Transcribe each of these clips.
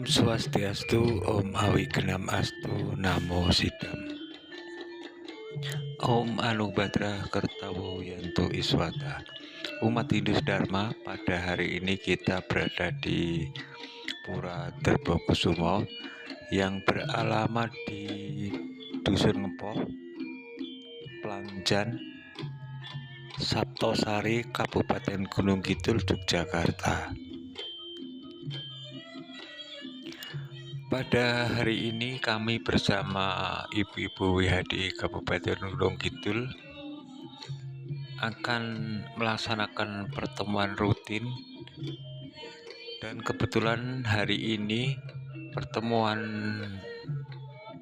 Om Swastiastu, Om Awigenam Astu, Namo Sidam. Om Anubhadra Kertawo Yanto Iswata. Umat Hindu Dharma, pada hari ini kita berada di Pura Derbokusumo yang beralamat di Dusun Ngepoh, Plangjan, Saptosari, Kabupaten Gunung Kidul, Yogyakarta. Pada hari ini kami bersama Ibu-Ibu WHDI Kabupaten Gunung Kidul akan melaksanakan pertemuan rutin, dan kebetulan hari ini pertemuan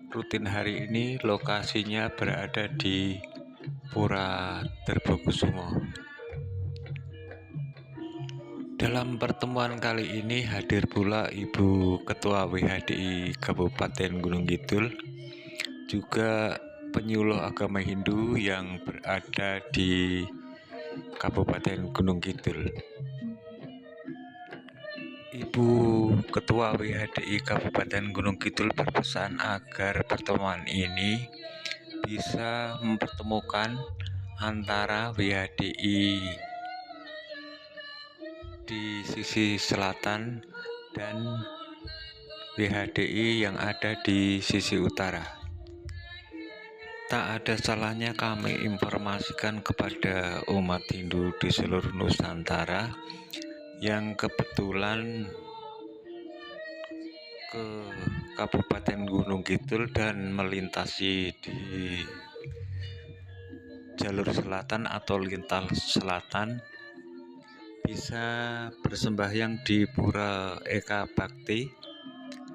rutin hari ini lokasinya berada di Pura Derbokusumo. Dalam pertemuan kali ini hadir pula Ibu Ketua WHDI Kabupaten Gunung Kidul, juga penyuluh agama Hindu yang berada di Kabupaten Gunung Kidul. Ibu Ketua WHDI Kabupaten Gunung Kidul berpesan agar pertemuan ini bisa mempertemukan antara WHDI di sisi selatan dan WHDI yang ada di sisi utara. Tak ada salahnya kami informasikan kepada umat Hindu di seluruh Nusantara yang kebetulan ke Kabupaten Gunung Kidul dan melintasi di jalur selatan atau lintas selatan, bisa bersembahyang di Pura Eka Bakti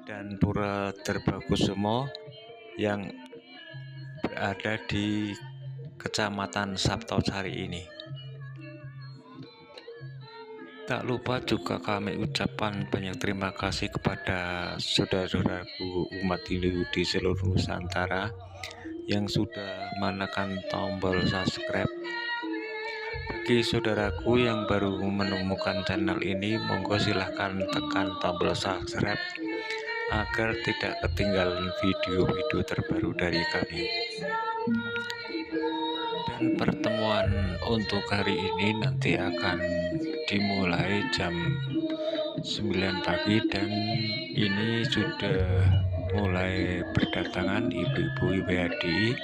dan Pura Derbokusumo yang berada di Kecamatan Saptosari ini. Tak lupa juga kami ucapkan banyak terima kasih kepada saudara-saudaraku umat Hindu di seluruh Nusantara yang sudah menekan tombol subscribe. Bagi saudaraku yang baru menemukan channel ini, monggo silahkan tekan tombol subscribe agar tidak ketinggalan video-video terbaru dari kami. Dan pertemuan untuk hari ini nanti akan dimulai jam 9 pagi, dan ini sudah mulai berdatangan ibu-ibu WHDI.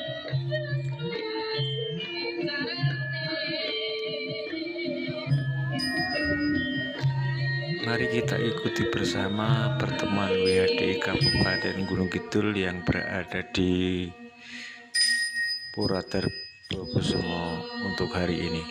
Mari kita ikuti bersama pertemuan WHDI Kabupaten Gunung Kidul yang berada di Pura Derbokusumo untuk hari ini.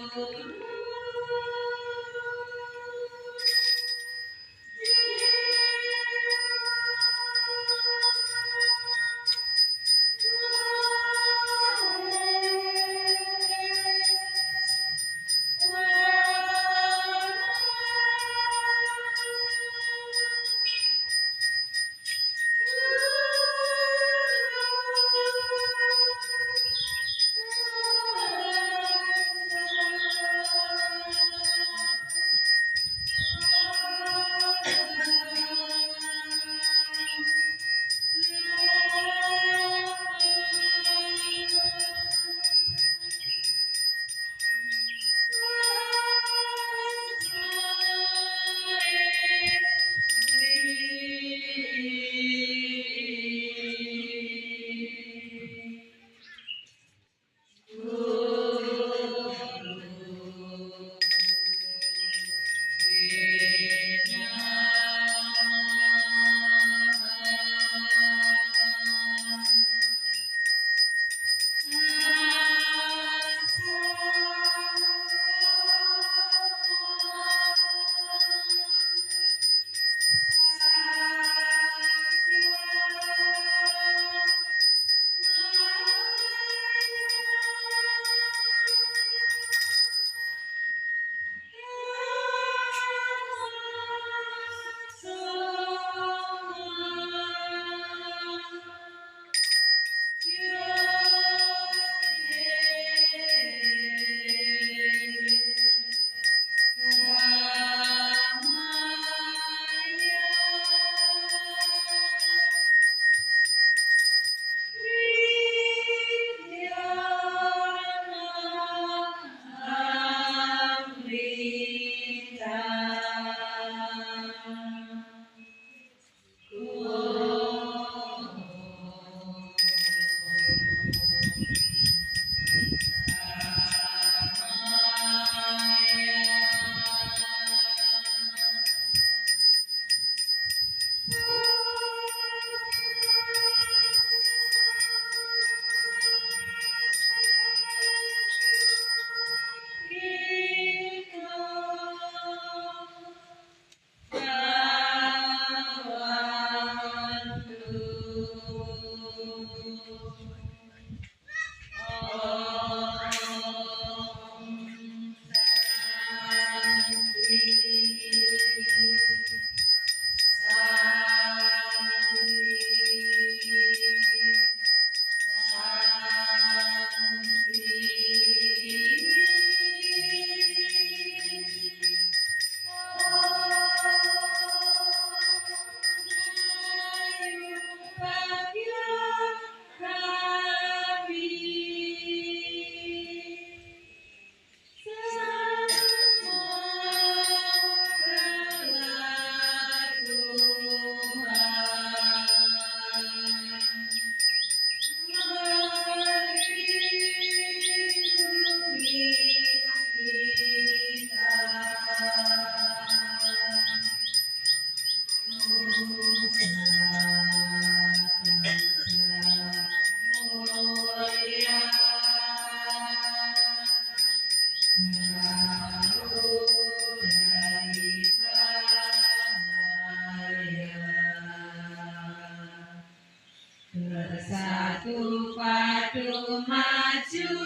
padu maju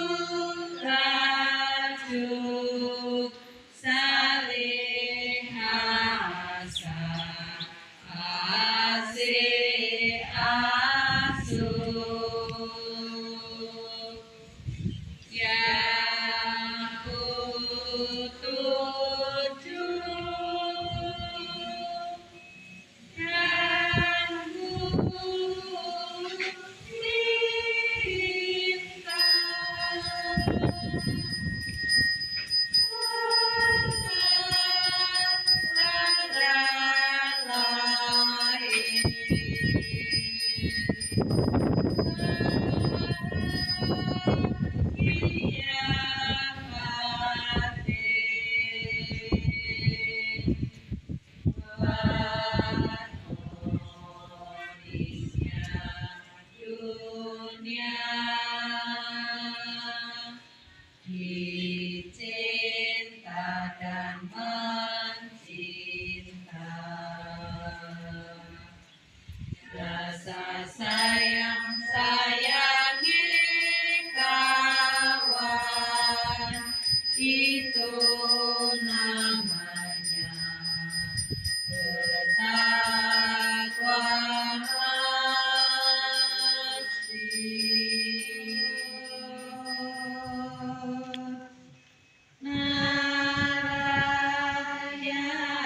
aduk saling asa asih asuh yang kutuju yang dunia dicinta dan mencinta rasa sayang sayangi kawan itu namanya ketakwaan Narayana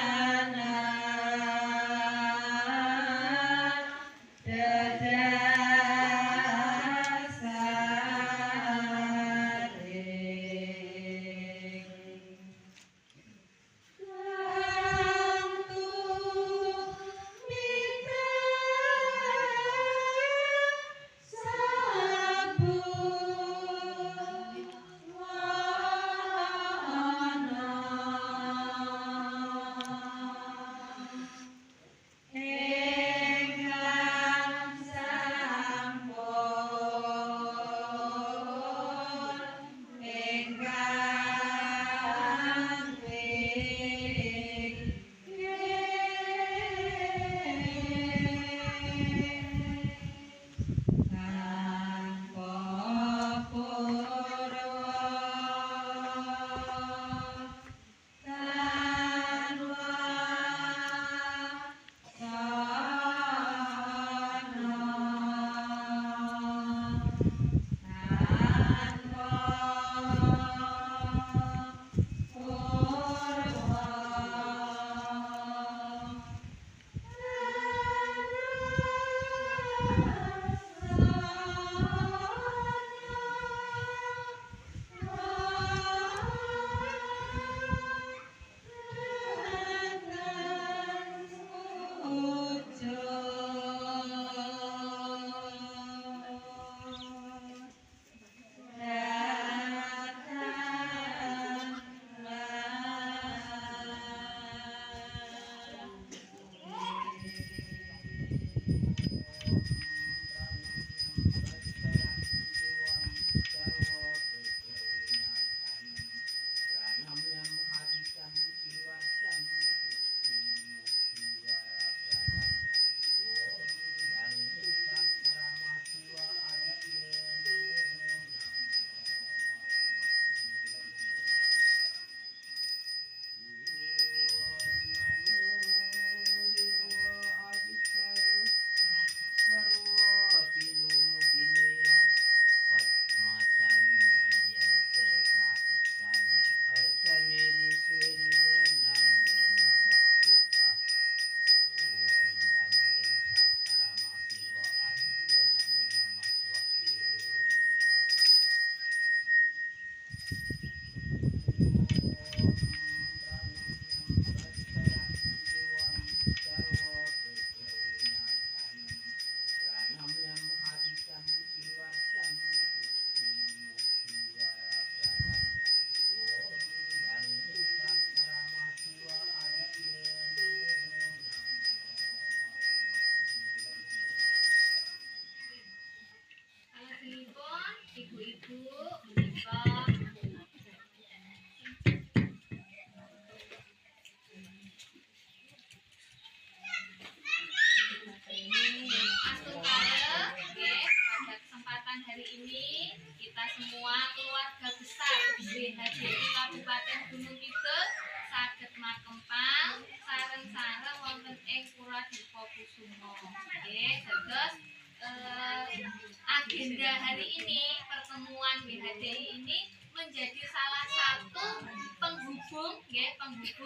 agenda hari ini, pertemuan WHDI ini menjadi salah satu penghubung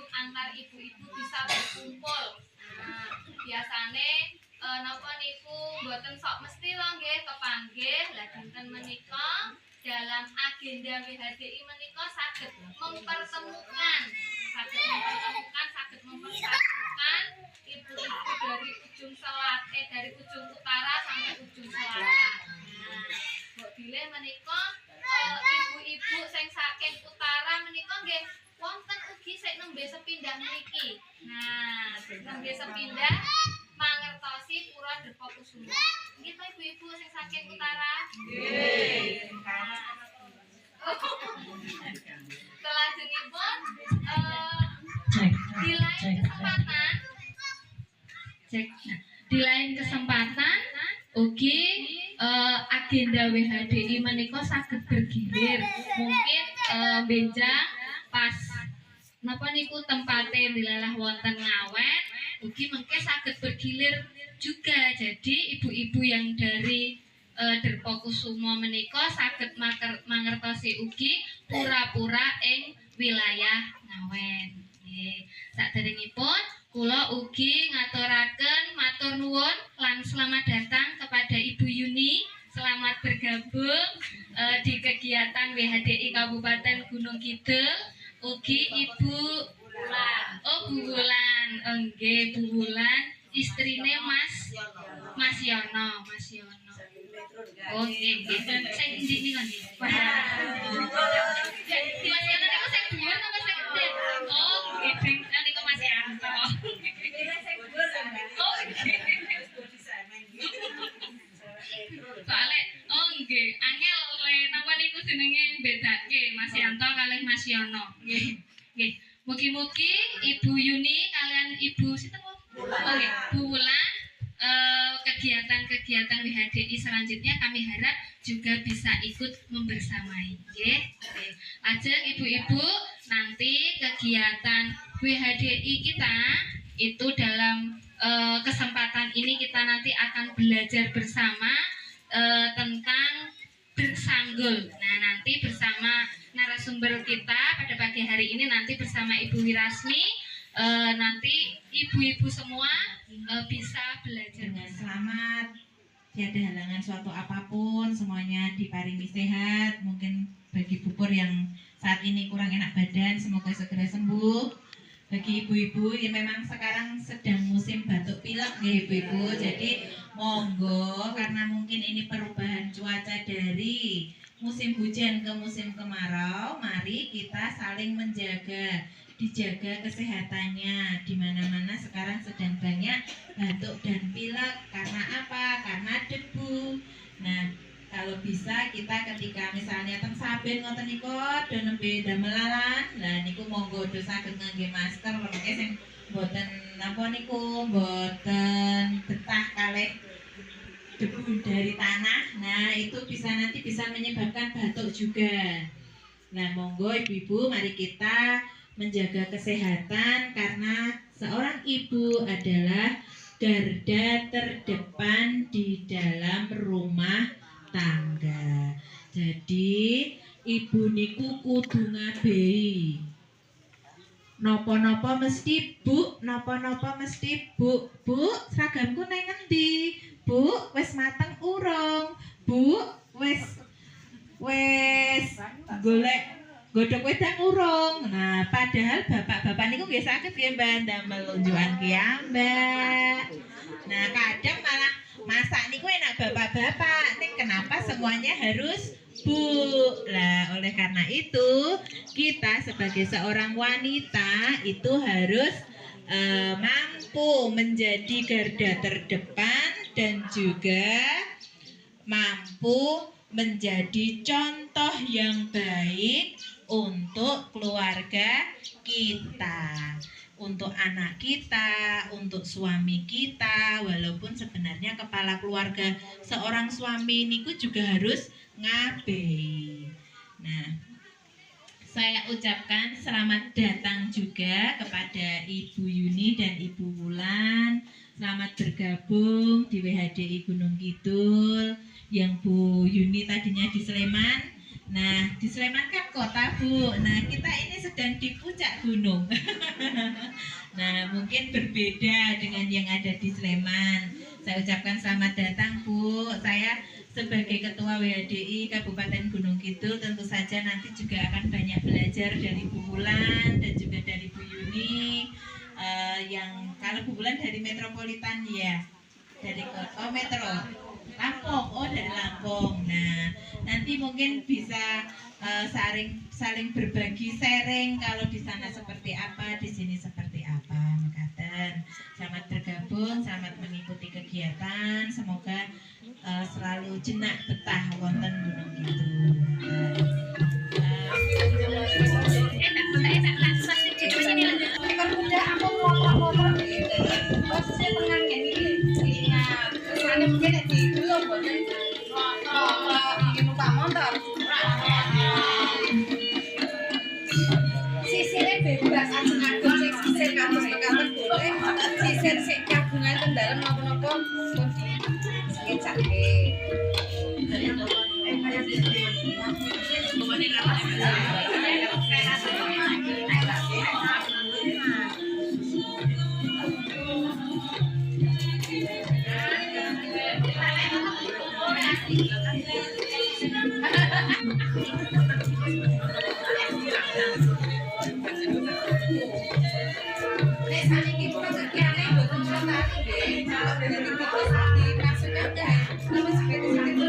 antar ibu-ibu bisa berkumpul. Nah, biasane napa niku mboten sok mesti to nggih kepanggih. Lah dinten menika dalam agenda WHDI menika saged mempersatukan ibu-ibu dari ujung utara sampai ujung selatan. Nah, mbok bilih menika ibu-ibu sing saking utara menika nggih wonten ugi sing nembe sepindah mriki. Nah, nembe sepindah mangertosi Pura Derpokusuma. Nggih to ibu-ibu sing saking utara? Nggih. Selajengipun di lain kesempatan ugi agenda WHDI menika saged bergilir. Mungkin benjang pas napa niku tempate dilalah wonten Ngawen ugi mengke saged bergilir juga. Jadi ibu-ibu yang dari Derpokusuma menika saged mangertosi ugi pura-pura ing wilayah Ngawen. Nggih. Saderengipun kula ugi ngaturaken matur nuwun lan selamat datang kepada Ibu Yuni. Selamat bergabung di kegiatan WHDI Kabupaten Gunung Kidul. Ugi Ibu Bulan. Oh, Bu Bulan. Nggih, Bu Bulan istrine Mas Yono. Oke, nggih. Sing ndi niku nggih? Mas Yono niku sing dhuwur napa sing gedhe? Oh, nggih, sing niku Mas Yanto. Oh, nggih. Soale nggih, angel napa niku jenenge bedake Mas Yanto kalih Mas Yono. Nggih. Nggih. Mugi-mugi Ibu Yuni kalian Ibu sinten? Nggih, Bu Wulan kegiatan-kegiatan WHDI selanjutnya kami harap juga bisa ikut membersamai. Nggih. Lajeng ibu-ibu nanti kegiatan WHDI kita itu dalam kesempatan ini kita nanti akan belajar bersama tentang bersanggul. Nah, nanti bersama narasumber kita pada pagi hari ini nanti bersama Ibu Wirasmi, nanti ibu-ibu semua bisa belajar dengan selamat, tiada halangan suatu apapun, semuanya diparingi sehat. Mungkin bagi Bupur yang saat ini kurang enak badan, semoga segera sembuh. Bagi ibu-ibu yang memang sekarang sedang musim batuk pilek ya ibu-ibu, jadi monggo karena mungkin ini perubahan cuaca dari musim hujan ke musim kemarau, mari kita saling menjaga, dijaga kesehatannya. Di mana-mana sekarang sedang banyak batuk dan pilek karena apa? Karena debu. Nah, kalau bisa kita ketika misalnya teng saben ngoten niku do nembe damelalan, lah niku monggo do saged ngangge masker mengke sing mboten napa niku mboten betah kalih debu dari tanah. Nah, itu nanti bisa menyebabkan batuk juga. Nah, monggo ibu-ibu mari kita menjaga kesehatan karena seorang ibu adalah garda terdepan di dalam rumah tangga. Jadi ibu niku kudu ngabehi. Napa-napa mesti Bu, napa-napa mesti Bu. Bu, seragamku nang ngendi? Bu, wis mateng urung? Bu, wis golek godhog wedang urung. Nah, padahal bapak-bapak niku nggih saged nggih Mbak ndamel unjukan kiambak. Nah, kadang malah masak niku enak bapak-bapak. Nih kenapa semuanya harus Bu? Lah, oleh karena itu kita sebagai seorang wanita itu harus mampu menjadi garda terdepan dan juga mampu menjadi contoh yang baik untuk keluarga kita, untuk anak kita, untuk suami kita. Walaupun sebenarnya kepala keluarga seorang suami niku juga harus ngabehi. Nah, saya ucapkan selamat datang juga kepada Ibu Yuni dan Ibu Wulan. Selamat bergabung di WHDI Gunung Kidul. yang Bu Yuni tadinya di Sleman. Nah, di Sleman kan kota, Bu. Nah, kita ini sedang di puncak gunung. Nah, mungkin berbeda dengan yang ada di Sleman. Saya ucapkan selamat datang, Bu. Saya sebagai Ketua WHDI Kabupaten Gunung Kidul tentu saja nanti juga akan banyak belajar dari Bu Wulan dan juga dari Bu Yuni. Yang kalau Bu Wulan dari Metropolitan ya, dari Metro Lampung, dari Lampung. Nah, nanti mungkin bisa saling berbagi, sharing kalau di sana seperti apa, di sini seperti apa. Mekaten. Selamat bergabung, selamat mengikuti kegiatan. Semoga selalu jenak betah wonten Gunung Kidul. Sisirnya bebas ajeng agung sing sisir kados mekaten boleh sisir sing kagungan ten dalem napa-napa pun dikecake. Nek saniki pekerjaane mboten ngertani nggih. Kalau dadi tikus dimasukkan nggih. Kalau seperti itu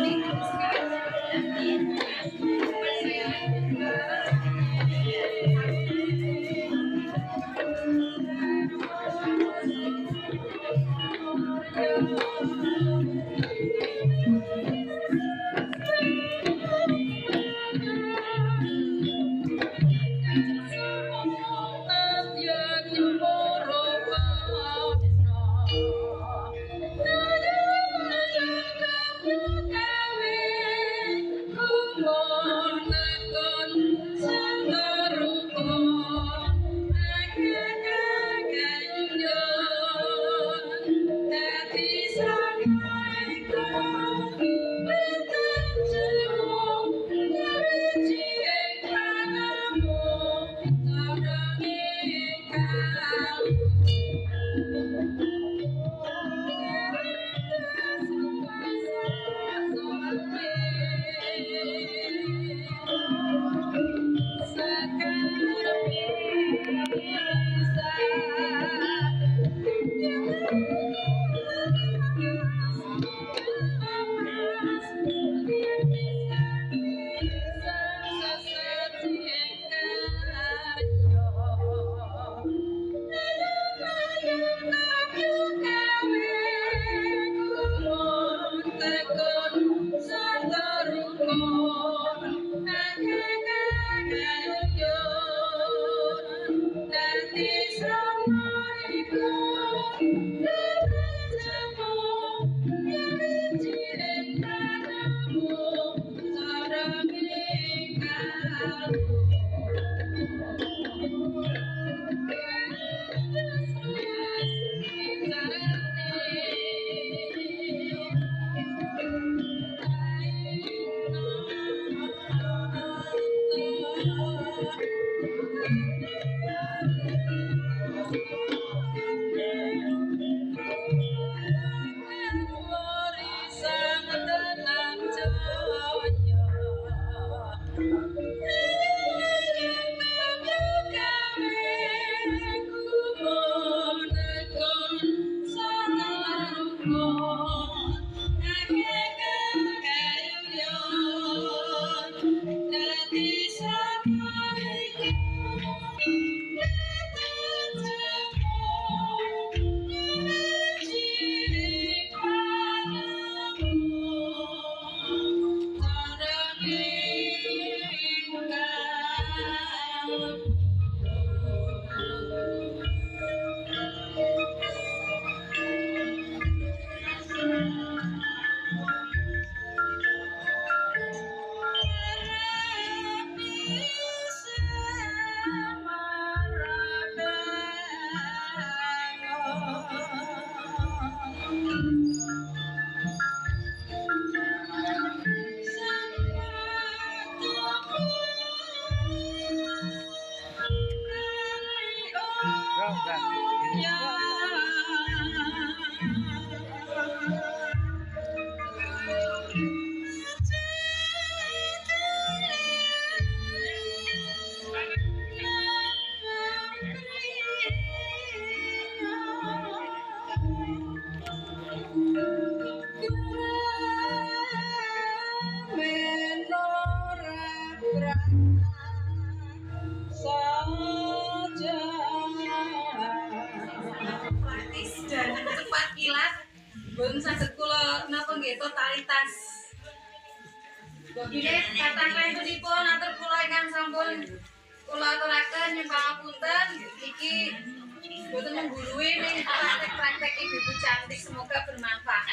Boten saged kula napa nggih totalitas. Bilih kathah klenipun atur kula ingkang sampun kula aturaken nyuwun pangapunten iki boten menggurui ning praktek-praktek ibu-ibu cantik semoga bermanfaat.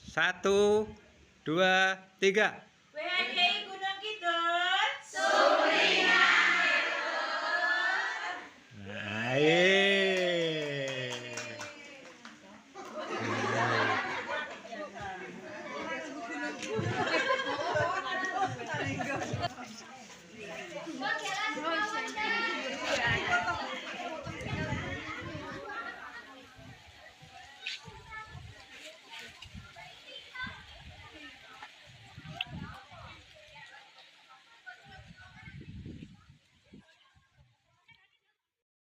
Satu, dua, tiga. WHDI Gunung Kidul. Aye.